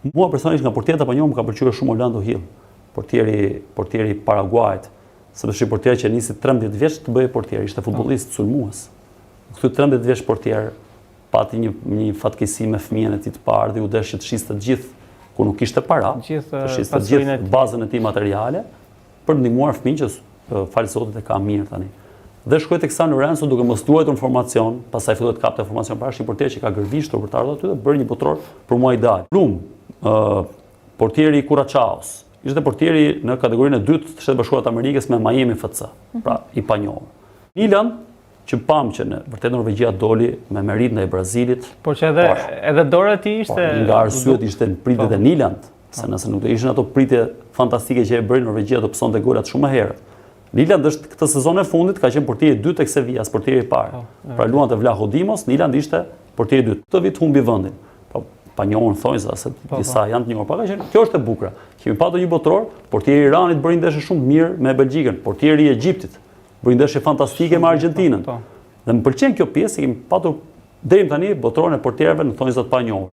Mua personalisht nga portierët e Panjohur më ka pëlqyer shumë Orlando Hill, portieri i Paraguajit, sepse është portier që nisi 13 vjeç të bëhej portier, ishte futbollist sulmues. Kthy 13 vjeç portier, pati një fatkeqësi me fëmijën e tij të parë dhe u desh që të shiste të gjithë ku nuk kishte para, të shiste të gjithë bazën e tij materiale për të ndihmuar fëmijën që falë Zotit e ka mirë tani. Dhe shkoi tek San Lorenzo duke mos luajtur informacion, pastaj filloi të kapte informacion para, është një portier që ka gërvishtur për të ardhur aty dhe bërë një botror për mua ideal. Plum, portieri Curaçaos, ishte portieri në kategorinë e dytë të Shtetet Bashkuara të Amerikës me Miami FC, pra i Panjohur. Milan, që pam që në vërtet Norvegjia doli me merit ndaj Brazilit. Por që edhe dora e tij ishte nga arsyet ishte në pritjet e Niland, se nëse nuk do ishin ato pritje fantastike që e bëri Norvegjia do psonte golat shumë më herët. Niland është këtë sezon e fundit ka qenë portieri i dytë tek Sevilla, portieri i parë. Pra luante Vlachodimos, Niland ishte portieri i dytë. Këtë vit humbi vendin. Panjohur thonjë se disa janë të njohur. Kjo është e bukur. Kemi patur një botror, portieri i Iranit bëri ndeshje shumë mirë me Belgjikën, portieri i Egjiptit bëri ndeshje fantastike me Argjentinën. Dhe më pëlqen kjo pjesë, kemi patur deri tani botrorin e portierëve në thonjza të panjohur.